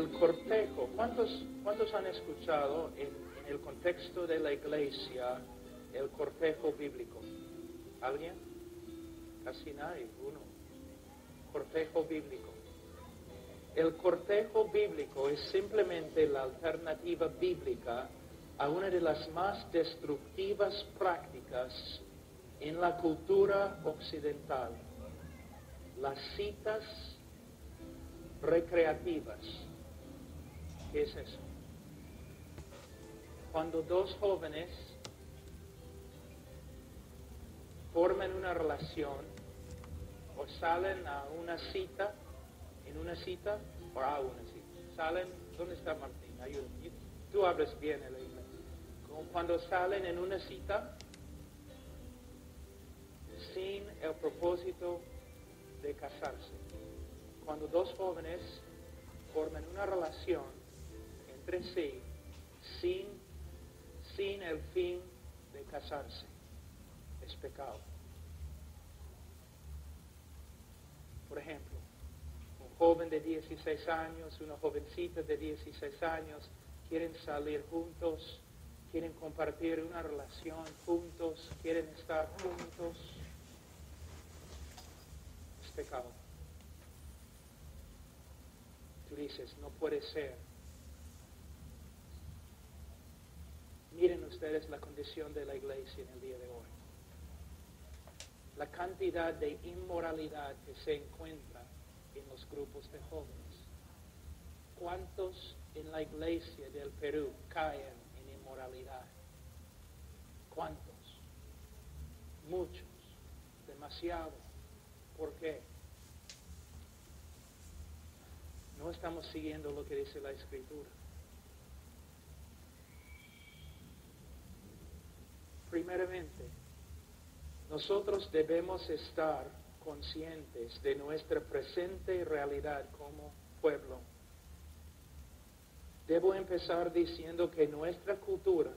el cortejo, ¿cuántos han escuchado en el contexto de la iglesia el cortejo bíblico? ¿Alguien? Casi nadie, uno. Cortejo bíblico. El cortejo bíblico es simplemente la alternativa bíblica a una de las más destructivas prácticas en la cultura occidental, las citas recreativas. ¿Qué es eso? Cuando dos jóvenes forman una relación o salen a una cita, salen, ¿dónde está Martín? Ayúdame. Tú hablas bien el inglés. Cuando salen en una cita sin el propósito de casarse. Cuando dos jóvenes forman una relación entre sí sin el fin de casarse, es pecado. Por ejemplo, un joven de 16 años, una jovencita de 16 años, quieren salir juntos, quieren compartir una relación juntos, quieren estar juntos, es pecado. Tú dices, no puede ser. Miren ustedes la condición de la iglesia en el día de hoy. La cantidad de inmoralidad que se encuentra en los grupos de jóvenes. ¿Cuántos en la iglesia del Perú caen en inmoralidad? ¿Cuántos? Muchos. Demasiado. ¿Por qué? No estamos siguiendo lo que dice la Escritura. Primeramente, nosotros debemos estar conscientes de nuestra presente realidad como pueblo. Debo empezar diciendo que nuestra cultura,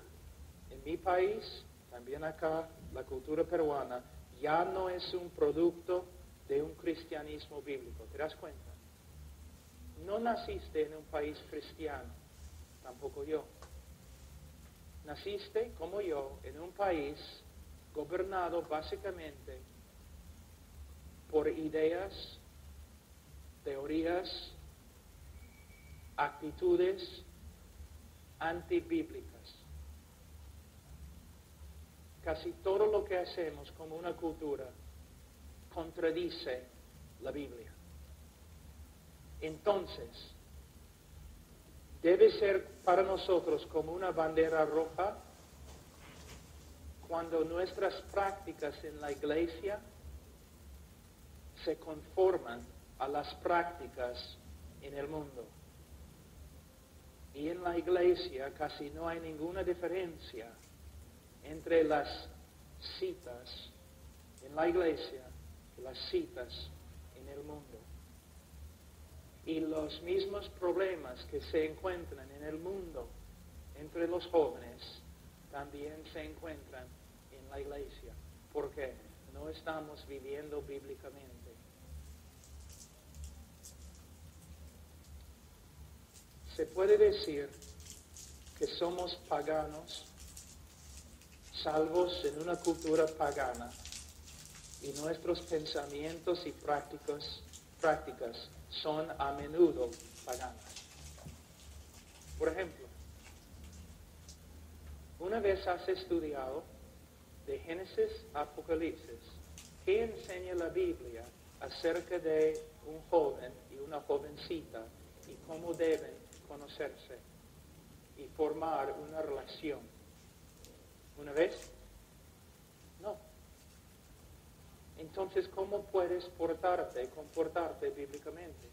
en mi país, también acá, la cultura peruana, ya no es un producto de un cristianismo bíblico. ¿Te das cuenta? No naciste en un país cristiano, tampoco yo. Naciste, como yo, en un país gobernado básicamente por ideas, teorías, actitudes antibíblicas. Casi todo lo que hacemos como una cultura contradice la Biblia. Entonces, debe ser para nosotros como una bandera roja cuando nuestras prácticas en la iglesia se conforman a las prácticas en el mundo. Y en la iglesia casi no hay ninguna diferencia entre las citas en la iglesia y las citas en el mundo. Y los mismos problemas que se encuentran en el mundo entre los jóvenes también se encuentran en la iglesia. ¿Por qué? No estamos viviendo bíblicamente. Se puede decir que somos paganos, salvos en una cultura pagana, y nuestros pensamientos y prácticas son a menudo paganas. Por ejemplo, una vez has estudiado de Génesis a Apocalipsis, ¿qué enseña la Biblia acerca de un joven y una jovencita y cómo deben conocerse y formar una relación? ¿Una vez? No. Entonces, ¿cómo puedes comportarte bíblicamente?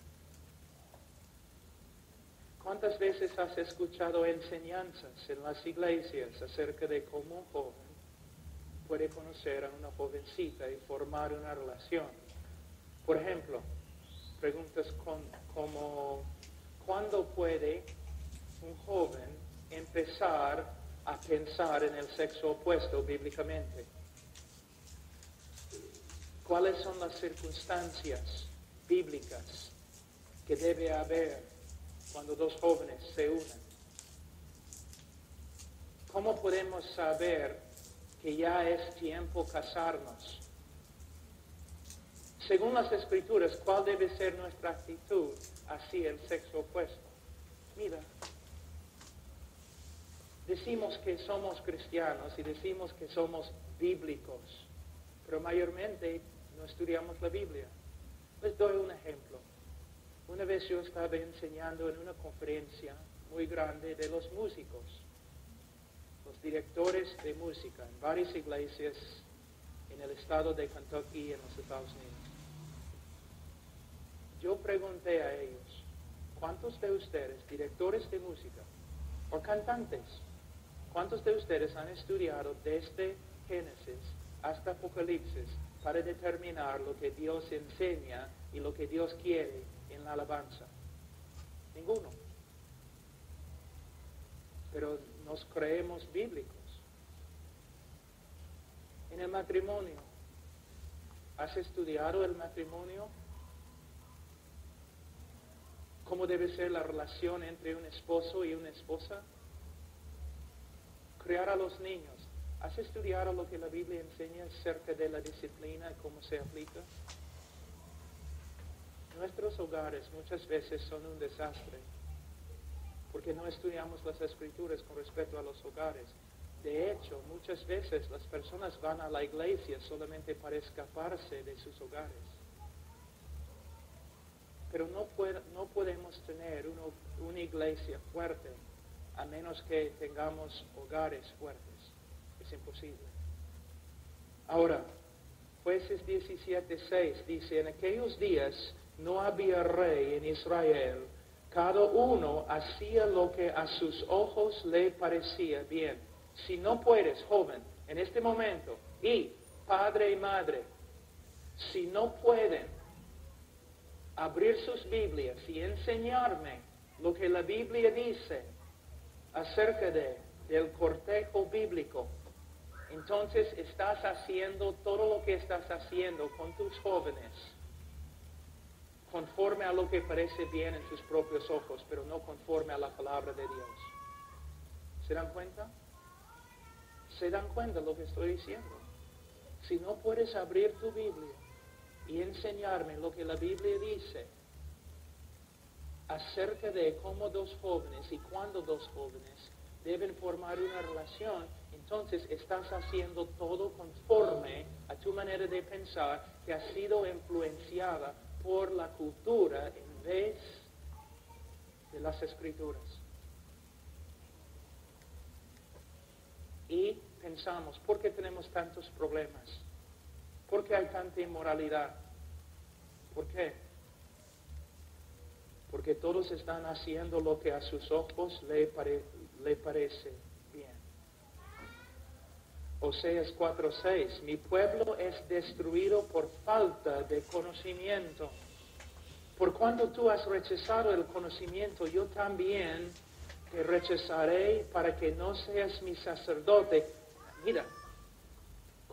¿Cuántas veces has escuchado enseñanzas en las iglesias acerca de cómo un joven puede conocer a una jovencita y formar una relación? Por ejemplo, preguntas como ¿cuándo puede un joven empezar a pensar en el sexo opuesto bíblicamente? ¿Cuáles son las circunstancias bíblicas que debe haber cuando dos jóvenes se unen? ¿Cómo podemos saber que ya es tiempo casarnos? Según las Escrituras, ¿cuál debe ser nuestra actitud hacia el sexo opuesto? Mira, decimos que somos cristianos y decimos que somos bíblicos, pero mayormente no estudiamos la Biblia. Les doy un ejemplo. Una vez yo estaba enseñando en una conferencia muy grande de los músicos, los directores de música en varias iglesias en el estado de Kentucky y en los Estados Unidos. Yo pregunté a ellos, ¿cuántos de ustedes, directores de música o cantantes, cuántos de ustedes han estudiado desde Génesis hasta Apocalipsis para determinar lo que Dios enseña y lo que Dios quiere en la alabanza? Ninguno. Pero nos creemos bíblicos. En el matrimonio, ¿has estudiado el matrimonio? ¿Cómo debe ser la relación entre un esposo y una esposa? Criar a los niños. ¿Has estudiado lo que la Biblia enseña acerca de la disciplina y cómo se aplica? Nuestros hogares muchas veces son un desastre porque no estudiamos las Escrituras con respecto a los hogares. De hecho, muchas veces las personas van a la iglesia solamente para escaparse de sus hogares. Pero no podemos tener una iglesia fuerte a menos que tengamos hogares fuertes. Es imposible. Ahora, Jueces 17:6 dice, en aquellos días no había rey en Israel, cada uno hacía lo que a sus ojos le parecía bien. Si no puedes, joven, en este momento, y padre y madre, si no pueden abrir sus Biblias y enseñarme lo que la Biblia dice acerca del cortejo bíblico, entonces estás haciendo todo lo que estás haciendo con tus jóvenes conforme a lo que parece bien en tus propios ojos, pero no conforme a la palabra de Dios. ¿Se dan cuenta? ¿Se dan cuenta de lo que estoy diciendo? Si no puedes abrir tu Biblia y enseñarme lo que la Biblia dice acerca de cómo dos jóvenes y cuándo dos jóvenes deben formar una relación, entonces estás haciendo todo conforme a tu manera de pensar que ha sido influenciada por la cultura en vez de las Escrituras. Y pensamos, ¿por qué tenemos tantos problemas? ¿Por qué hay tanta inmoralidad? ¿Por qué? Porque todos están haciendo lo que a sus ojos le parece bien. Oseas 4:6, mi pueblo es destruido por falta de conocimiento. Por cuanto tú has rechazado el conocimiento, yo también te rechazaré para que no seas mi sacerdote. Mira,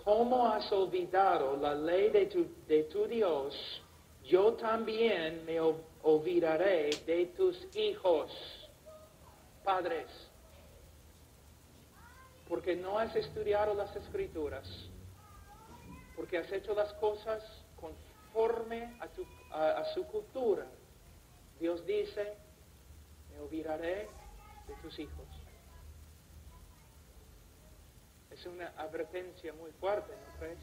¿cómo has olvidado la ley de tu Dios? Yo también me olvidaré de tus hijos, padres, porque no has estudiado las Escrituras, porque has hecho las cosas conforme a su cultura. Dios dice, me olvidaré de tus hijos. Es una advertencia muy fuerte, ¿no crees?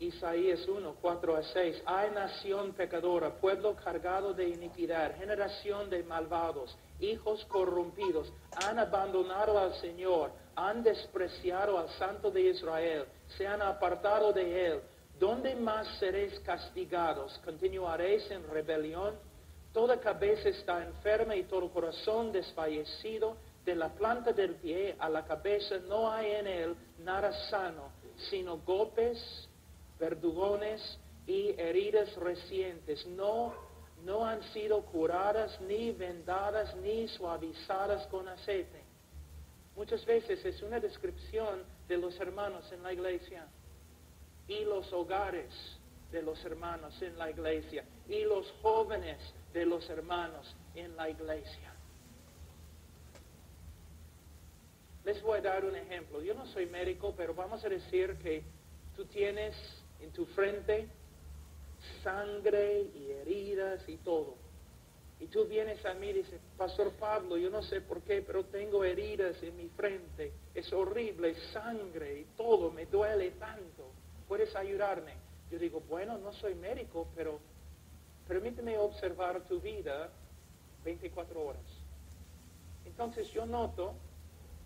Isaías 1:4-6, hay nación pecadora, pueblo cargado de iniquidad, generación de malvados, hijos corrompidos, han abandonado al Señor, han despreciado al Santo de Israel, se han apartado de Él. ¿Dónde más seréis castigados? ¿Continuaréis en rebelión? Toda cabeza está enferma y todo corazón desfallecido. De la planta del pie a la cabeza no hay en él nada sano, sino golpes, verdugones y heridas recientes. No han sido curadas, ni vendadas, ni suavizadas con aceite. Muchas veces es una descripción de los hermanos en la iglesia y los hogares de los hermanos en la iglesia y los jóvenes de los hermanos en la iglesia. Les voy a dar un ejemplo. Yo no soy médico, pero vamos a decir que tú tienes en tu frente sangre y heridas y todo. Y tú vienes a mí y dices, Pastor Pablo, yo no sé por qué, pero tengo heridas en mi frente. Es horrible, sangre y todo, me duele tanto. ¿Puedes ayudarme? Yo digo, bueno, no soy médico, pero permíteme observar tu vida 24 horas. Entonces yo noto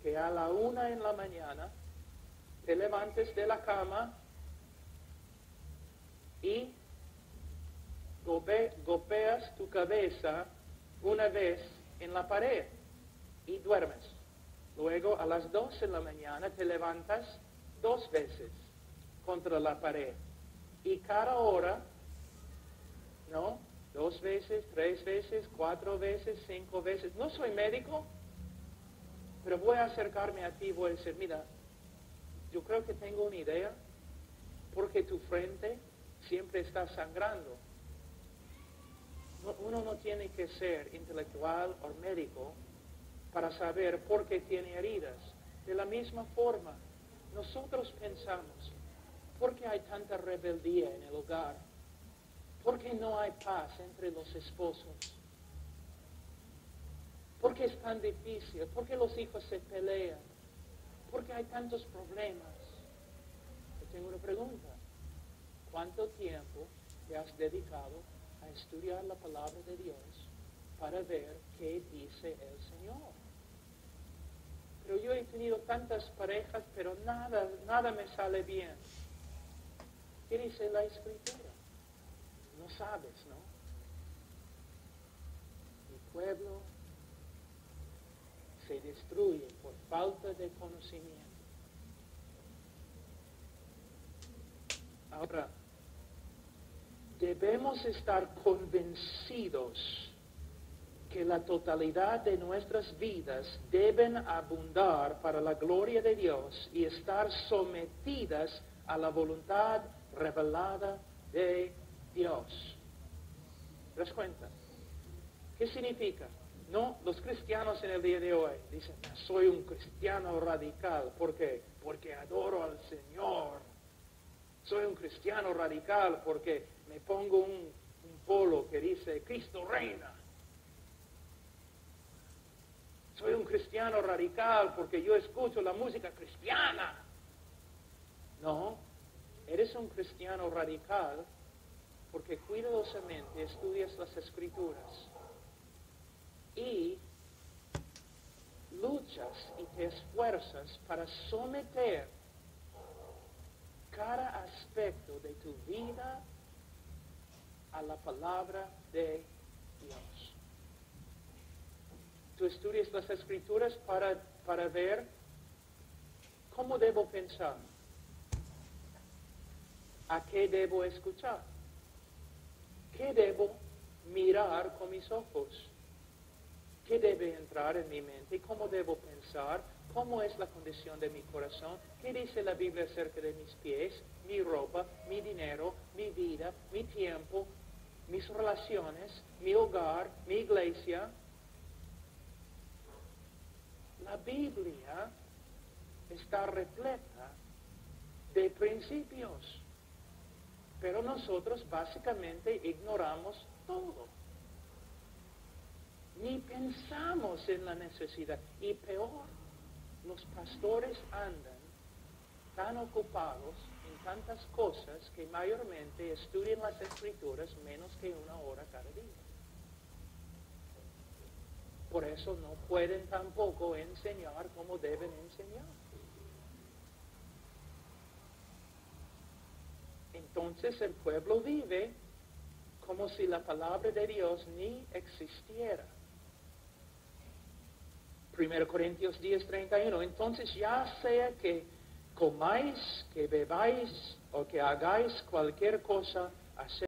que a la 1 de la mañana te levantes de la cama y golpeas tu cabeza una vez en la pared y duermes. Luego a las 2 de la mañana te levantas 2 veces contra la pared. Y cada hora, ¿no? 2 veces, 3 veces, 4 veces, 5 veces. No soy médico, pero voy a acercarme a ti y voy a decir, mira, yo creo que tengo una idea, porque tu frente siempre está sangrando. Uno no tiene que ser intelectual o médico para saber por qué tiene heridas. De la misma forma, nosotros pensamos, ¿por qué hay tanta rebeldía en el hogar? ¿Por qué no hay paz entre los esposos? ¿Por qué es tan difícil? ¿Por qué los hijos se pelean? ¿Por qué hay tantos problemas? Yo tengo una pregunta. ¿Cuánto tiempo te has dedicado a estudiar la palabra de Dios para ver qué dice el Señor? Pero yo he tenido tantas parejas, pero nada me sale bien. ¿Qué dice la Escritura? No sabes, ¿no? Mi pueblo se destruye por falta de conocimiento. Ahora, debemos estar convencidos que la totalidad de nuestras vidas deben abundar para la gloria de Dios y estar sometidas a la voluntad revelada de Dios. ¿Te das cuenta? ¿Qué significa? No, los cristianos en el día de hoy dicen, soy un cristiano radical. ¿Por qué? Porque adoro al Señor. Soy un cristiano radical porque me pongo un polo que dice, Cristo reina. Soy un cristiano radical porque yo escucho la música cristiana. No, eres un cristiano radical porque cuidadosamente estudias las Escrituras y luchas y te esfuerzas para someter cada aspecto de tu vida a la palabra de Dios. Tú estudias las Escrituras para ver cómo debo pensar, a qué debo escuchar, qué debo mirar con mis ojos, qué debe entrar en mi mente, cómo debo pensar, cómo es la condición de mi corazón, qué dice la Biblia acerca de mis pies, mi ropa, mi dinero, mi vida, mi tiempo, mis relaciones, mi hogar, mi iglesia. La Biblia está repleta de principios, pero nosotros básicamente ignoramos todo. Ni pensamos en la necesidad. Y peor, los pastores andan tan ocupados en tantas cosas que mayormente estudian las Escrituras menos que 1 hora cada día. Por eso no pueden tampoco enseñar como deben enseñar. Entonces el pueblo vive como si la palabra de Dios ni existiera. 1 Corintios 10:31. Entonces ya sea que comáis, que bebáis o que hagáis cualquier cosa, haced